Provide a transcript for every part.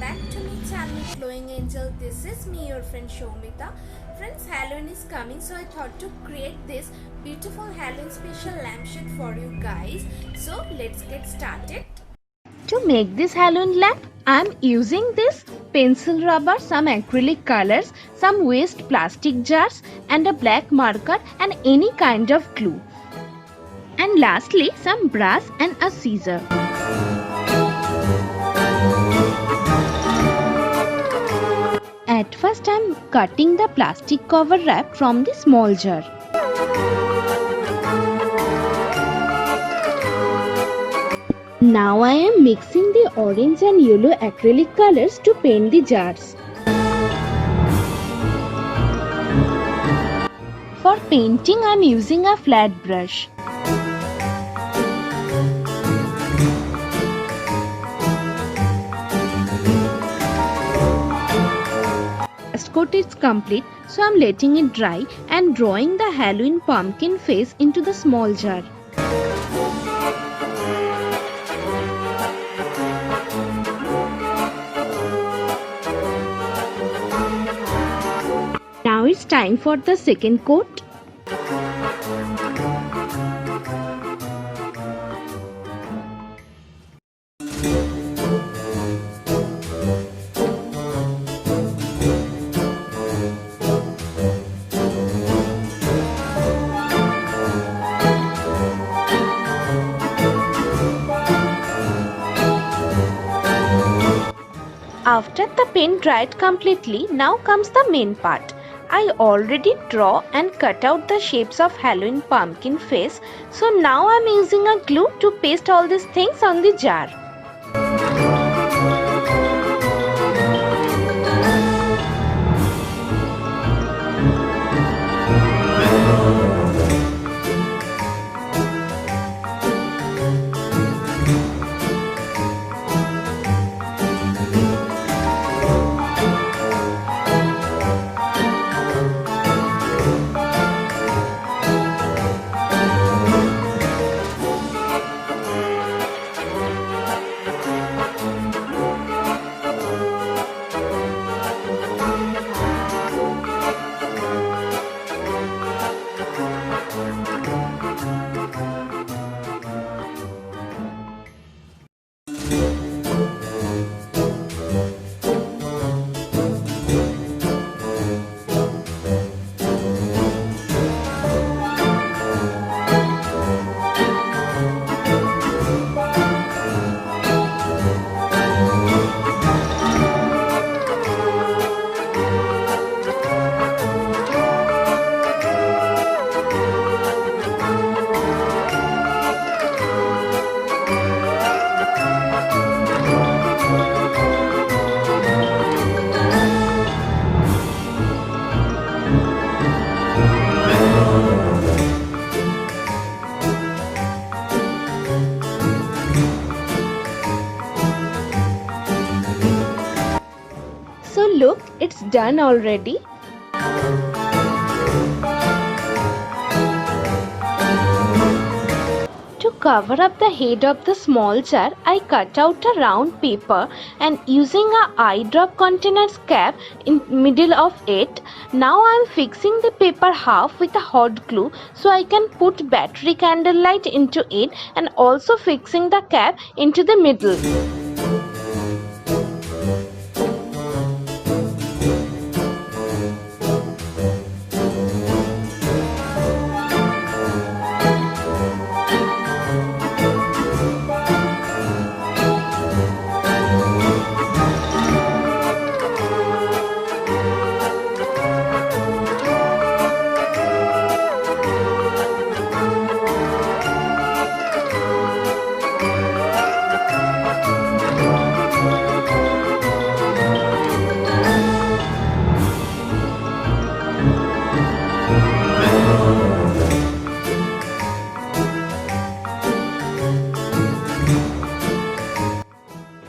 back to my channel Glowing Angel. This is me, your friend Soumita. Friends, Halloween is coming, so I thought to create this beautiful Halloween special lampshade for you guys. So let's get started. To make this Halloween lamp, I am using this pencil rubber, some acrylic colors, some waste plastic jars and a black marker and any kind of glue. And lastly, some brass and a scissor. At first I am cutting the plastic cover wrap from the small jar. Now I am mixing the orange and yellow acrylic colors to paint the jars. For painting I am using a flat brush. First coat is complete, so I am letting it dry and drawing the Halloween pumpkin face into the small jar. Now it's time for the second coat. After the paint dried completely, now comes the main part. I already draw and cut out the shapes of Halloween pumpkin face, so now I am using a glue to paste all these things on the jar. So look, it's done already. To cover up the head of the small jar, I cut out a round paper and using a eye drop container's cap in middle of it. Now I am fixing the paper half with a hot glue so I can put battery candlelight into it and also fixing the cap into the middle.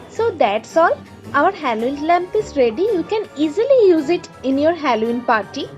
So that's all. Our Halloween lamp is ready. You can easily use it in your Halloween party.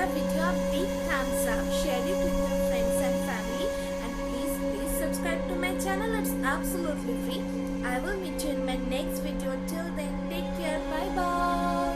the video a big thumbs up, share it with your friends and family, and please subscribe to my channel. It's absolutely free. I will meet you in my next video. Till then, take care. Bye bye.